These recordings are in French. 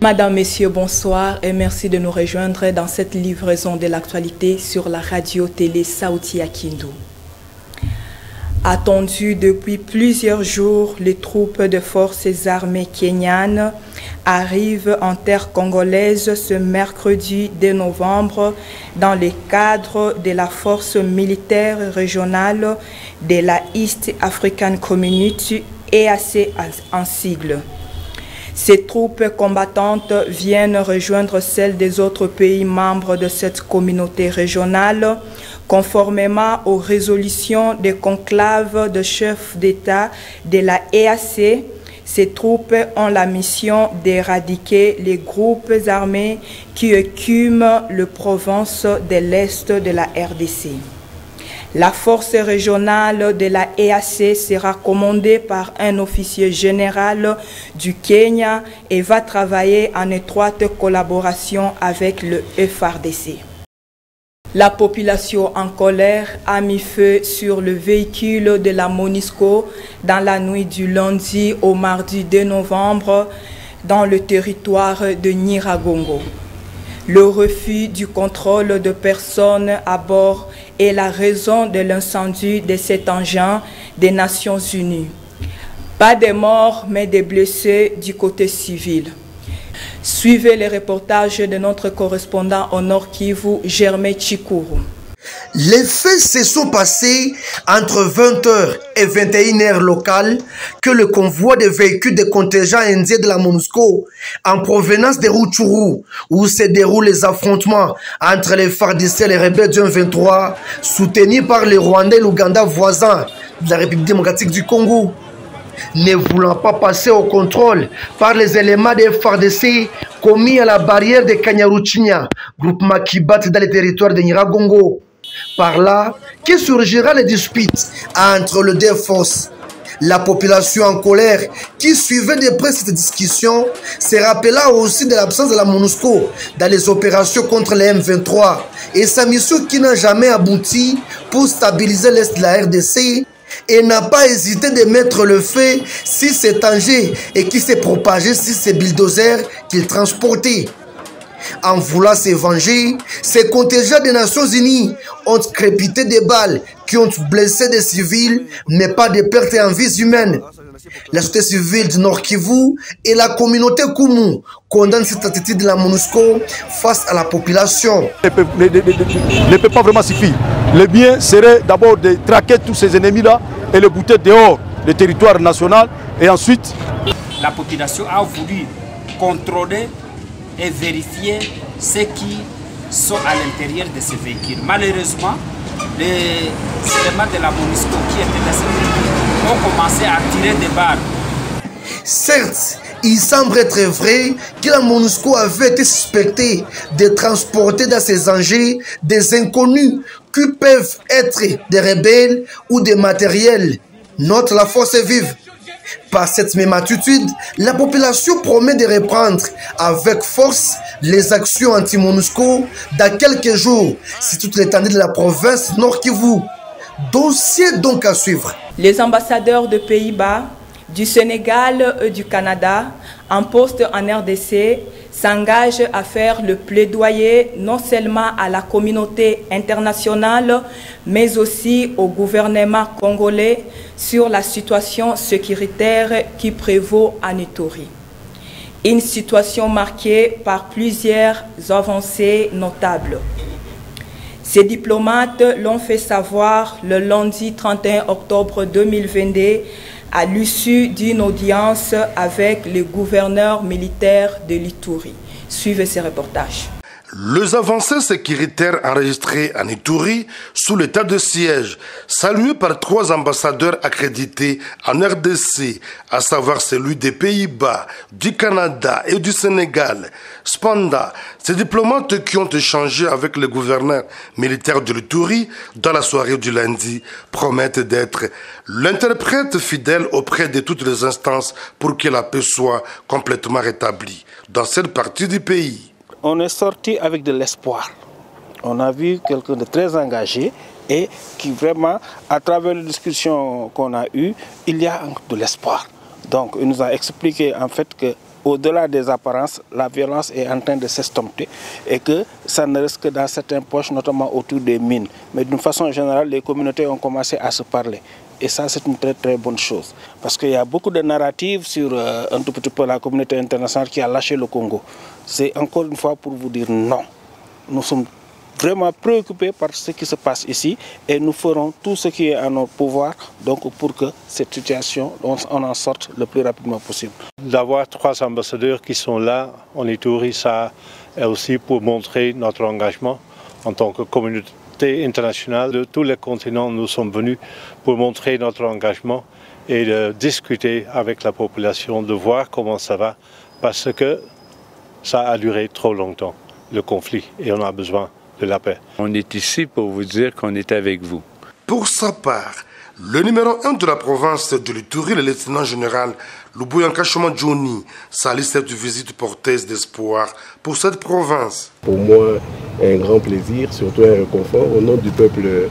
Madame, Messieurs, bonsoir et merci de nous rejoindre dans cette livraison de l'actualité sur la radio-télé Sauti ya Kindu. Attendues depuis plusieurs jours, les troupes de forces armées kenyanes arrivent en terre congolaise ce mercredi 2 novembre dans le cadre de la force militaire régionale de la East African Community, EAC en sigle. Ces troupes combattantes viennent rejoindre celles des autres pays membres de cette communauté régionale, conformément aux résolutions des conclaves de chefs d'État de la EAC. Ces troupes ont la mission d'éradiquer les groupes armés qui écument les provinces de l'Est de la RDC. La force régionale de la EAC sera commandée par un officier général du Kenya et va travailler en étroite collaboration avec le FARDC. La population en colère a mis feu sur le véhicule de la MONUSCO dans la nuit du lundi au mardi 2 novembre dans le territoire de Nyiragongo. Le refus du contrôle de personnes à bord est la raison de l'incendie de cet engin des Nations Unies. Pas de morts, mais des blessés du côté civil. Suivez les reportages de notre correspondant au Nord Kivu, Germain Chikuru. Les faits se sont passés entre 20h et 21h locales que le convoi de véhicules de contingents indiens de la MONUSCO en provenance de Rutshuru, où se déroulent les affrontements entre les FARDC et les rebelles du M23, soutenus par les Rwandais et l'Ouganda voisins de la République démocratique du Congo. Ne voulant pas passer au contrôle par les éléments des FARDC commis à la barrière de Kanyaruchinya, groupement qui bat dans les territoires de Nyiragongo. Par là, que surgira les disputes entre les deux forces. La population en colère qui suivait de près cette discussion se rappela aussi de l'absence de la MONUSCO dans les opérations contre les M23 et sa mission qui n'a jamais abouti pour stabiliser l'Est de la RDC et n'a pas hésité de mettre le feu sur cet engin et qui s'est propagé sur ces bulldozers qu'il transportait. En voulant se venger, ces contingents des Nations Unies ont crépité des balles qui ont blessé des civils, mais pas de pertes en vies humaines. La société civile du Nord Kivu et la communauté Kumu condamnent cette attitude de la MONUSCO face à la population. Ne peut pas vraiment suffire. Le bien serait d'abord de traquer tous ces ennemis-là et les bouter dehors du territoire national et ensuite... La population a voulu contrôler et vérifier ceux qui sont à l'intérieur de ces véhicules. Malheureusement, les éléments de la MONUSCO qui étaient dans ces véhicules ont commencé à tirer des balles. Certes, il semble être vrai que la MONUSCO avait été suspectée de transporter dans ses engins des inconnus qui peuvent être des rebelles ou des matériels. Note la force vive. Par cette même attitude, la population promet de reprendre avec force les actions anti-MONUSCO dans quelques jours, c'est toute l'étendue de la province Nord Kivu. Dossier donc à suivre. Les ambassadeurs de Pays-Bas, du Sénégal et du Canada, en poste en RDC, s'engagent à faire le plaidoyer non seulement à la communauté internationale, mais aussi au gouvernement congolais sur la situation sécuritaire qui prévaut en Ituri. Une situation marquée par plusieurs avancées notables. Ces diplomates l'ont fait savoir le lundi 31 octobre 2022 à l'issue d'une audience avec le gouverneur militaire de l'Ituri. Suivez ces reportages. Les avancées sécuritaires enregistrées en Ituri sous l'état de siège, saluées par 3 ambassadeurs accrédités en RDC, à savoir celui des Pays-Bas, du Canada et du Sénégal. Cependant, ces diplomates qui ont échangé avec le gouverneur militaire de l'Ituri dans la soirée du lundi promettent d'être l'interprète fidèle auprès de toutes les instances pour que la paix soit complètement rétablie dans cette partie du pays. On est sorti avec de l'espoir. On a vu quelqu'un de très engagé et qui vraiment, à travers les discussions qu'on a eues, il y a de l'espoir. Donc, il nous a expliqué en fait que au-delà des apparences, la violence est en train de s'estomper et que ça ne reste que dans certaines poches, notamment autour des mines. Mais d'une façon générale, les communautés ont commencé à se parler. Et ça, c'est une très très bonne chose. Parce qu'il y a beaucoup de narratives sur un tout petit peu la communauté internationale qui a lâché le Congo. C'est encore une fois pour vous dire non. Nous sommes vraiment préoccupés par ce qui se passe ici et nous ferons tout ce qui est à notre pouvoir donc, pour que cette situation, on en sorte le plus rapidement possible. D'avoir 3 ambassadeurs qui sont là en Ituri, ça est aussi pour montrer notre engagement en tant que communauté internationale. De tous les continents, nous sommes venus pour montrer notre engagement et de discuter avec la population, de voir comment ça va, parce que ça a duré trop longtemps, le conflit, et on a besoin de la paix. On est ici pour vous dire qu'on est avec vous. Pour sa part, le numéro 1 de la province de l'Ituri, le lieutenant-général Lubuyanka Choma Johnny, salue cette visite porteuse d'espoir pour cette province. Pour moi, un grand plaisir, surtout un réconfort au nom du peuple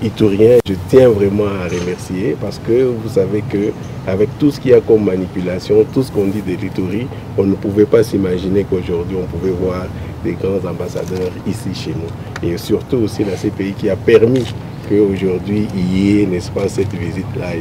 iturien. Je tiens vraiment à remercier parce que vous savez qu'avec tout ce qu'il y a comme manipulation, tout ce qu'on dit de l'Ituri, on ne pouvait pas s'imaginer qu'aujourd'hui on pouvait voir des grands ambassadeurs ici chez nous. Et surtout aussi la CPI qui a permis qu'aujourd'hui il y ait, n'est-ce pas, cette visite-là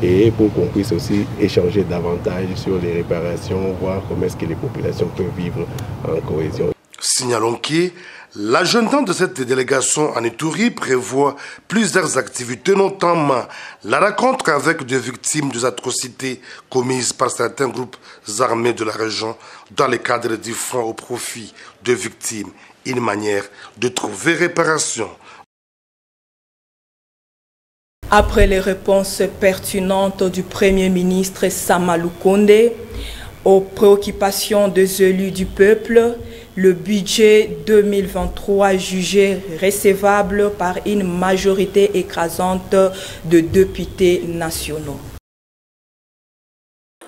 et pour qu'on puisse aussi échanger davantage sur les réparations, voir comment est-ce que les populations peuvent vivre en cohésion. Signalons que l'agenda de cette délégation en Ituri prévoit plusieurs activités, notamment la rencontre avec des victimes des atrocités commises par certains groupes armés de la région dans le cadre du fonds au profit des victimes, une manière de trouver réparation. Après les réponses pertinentes du Premier ministre Sama Lukonde aux préoccupations des élus du peuple, le budget 2023 jugé recevable par une majorité écrasante de députés nationaux.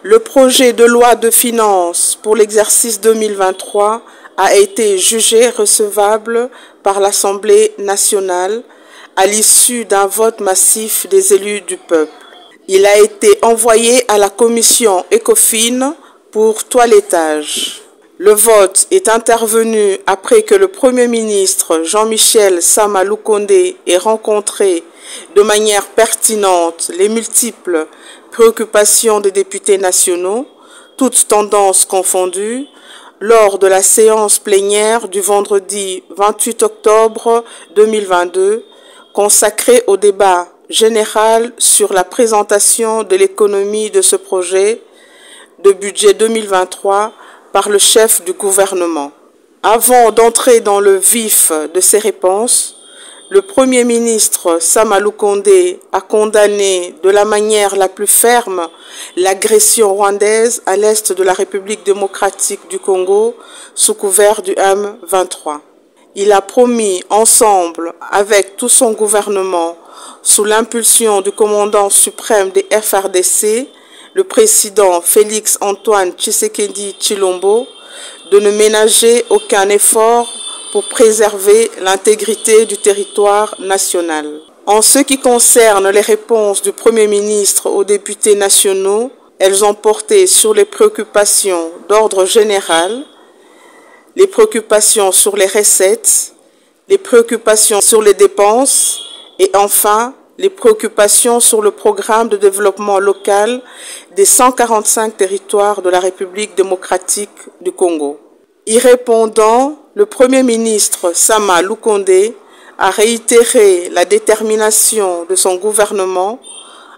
Le projet de loi de finances pour l'exercice 2023 a été jugé recevable par l'Assemblée nationale à l'issue d'un vote massif des élus du peuple. Il a été envoyé à la commission ECOFIN pour toilettage. Le vote est intervenu après que le Premier ministre Jean-Michel Sama Lukonde ait rencontré de manière pertinente les multiples préoccupations des députés nationaux, toutes tendances confondues, lors de la séance plénière du vendredi 28 octobre 2022, consacrée au débat général sur la présentation de l'économie de ce projet de budget 2023 par le chef du gouvernement. Avant d'entrer dans le vif de ces réponses, le Premier ministre Sama Lukonde a condamné de la manière la plus ferme l'agression rwandaise à l'est de la République démocratique du Congo sous couvert du M23. Il a promis ensemble avec tout son gouvernement, sous l'impulsion du commandant suprême des FRDC, le président Félix Antoine Tshisekedi Tshilombo, de ne ménager aucun effort pour préserver l'intégrité du territoire national. En ce qui concerne les réponses du Premier ministre aux députés nationaux, elles ont porté sur les préoccupations d'ordre général, les préoccupations sur les recettes, les préoccupations sur les dépenses et enfin les préoccupations sur le programme de développement local des 145 territoires de la République démocratique du Congo. Y répondant, le Premier ministre Sama Lukonde a réitéré la détermination de son gouvernement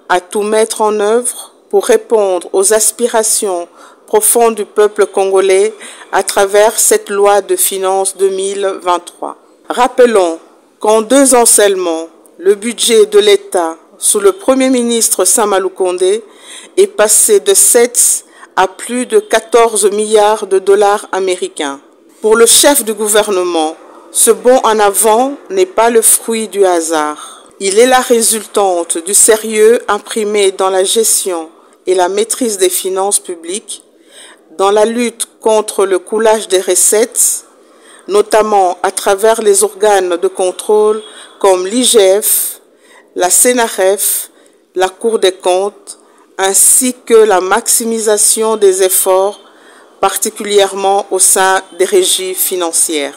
à tout mettre en œuvre pour répondre aux aspirations profondes du peuple congolais à travers cette loi de finances 2023. Rappelons qu'en 2 ans seulement, le budget de l'État sous le Premier ministre Sama Lukonde est passé de 7 à plus de 14 milliards de dollars américains. Pour le chef du gouvernement, ce bond en avant n'est pas le fruit du hasard. Il est la résultante du sérieux imprimé dans la gestion et la maîtrise des finances publiques, dans la lutte contre le coulage des recettes, notamment à travers les organes de contrôle comme l'IGF, la CNRF, la Cour des comptes, ainsi que la maximisation des efforts particulièrement au sein des régies financières.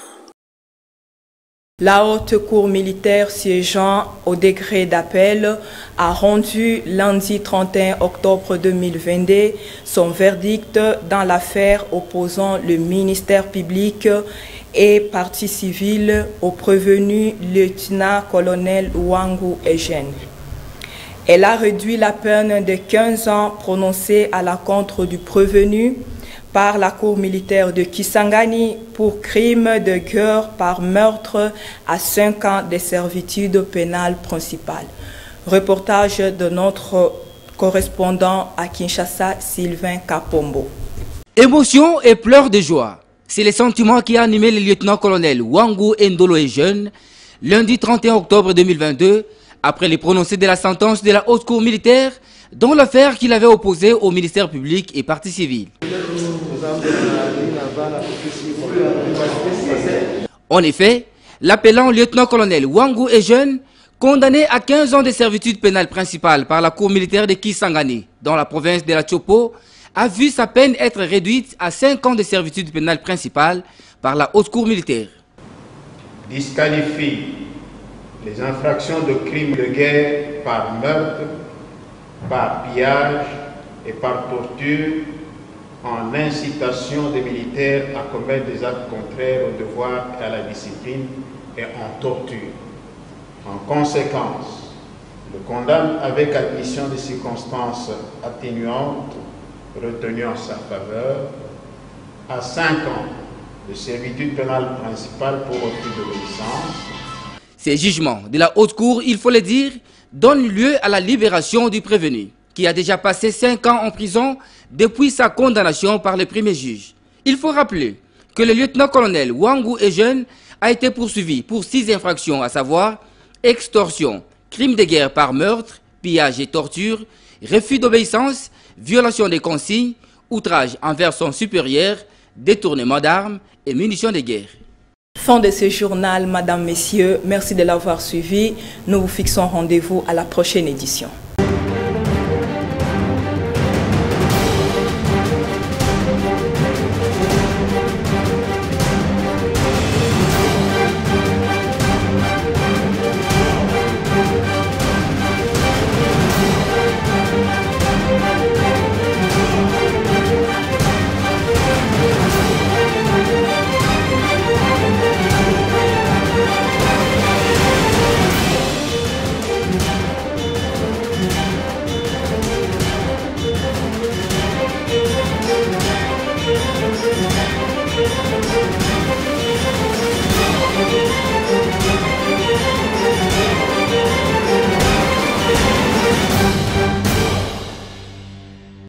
La haute cour militaire siégeant au degré d'appel a rendu lundi 31 octobre 2022 son verdict dans l'affaire opposant le ministère public et partie civile au prévenu lieutenant-colonel Wangu Eugène. Elle a réduit la peine de 15 ans prononcée à l'encontre du prévenu par la cour militaire de Kisangani pour crime de guerre par meurtre à 5 ans de servitude pénale principale. Reportage de notre correspondant à Kinshasa, Sylvain Kapombo. Émotion et pleurs de joie, c'est le sentiment qui a animé le lieutenant-colonel Wangu Ndolo Eugène lundi 31 octobre 2022 après les prononcés de la sentence de la haute cour militaire dans l'affaire qu'il avait opposée au ministère public et partie civile. En effet, l'appelant lieutenant-colonel Wangu Eugène, condamné à 15 ans de servitude pénale principale par la cour militaire de Kisangani, dans la province de la Chopo, a vu sa peine être réduite à 5 ans de servitude pénale principale par la haute cour militaire. Disqualifie les infractions de crimes de guerre par meurtre, par pillage et par torture en incitation des militaires à commettre des actes contraires au devoir et à la discipline et en torture. En conséquence, le condamne avec admission des circonstances atténuantes retenues en sa faveur à 5 ans de servitude pénale principale pour refus d'obéissance. Ces jugements de la haute cour, il faut le dire, donnent lieu à la libération du prévenu, qui a déjà passé 5 ans en prison depuis sa condamnation par le premier juge. Il faut rappeler que le lieutenant-colonel Wangu Eugène a été poursuivi pour 6 infractions, à savoir extorsion, crime de guerre par meurtre, pillage et torture, refus d'obéissance, violation des consignes, outrage envers son supérieur, détournement d'armes et munitions de guerre. Fin de ce journal, Madame, Messieurs, merci de l'avoir suivi. Nous vous fixons rendez-vous à la prochaine édition.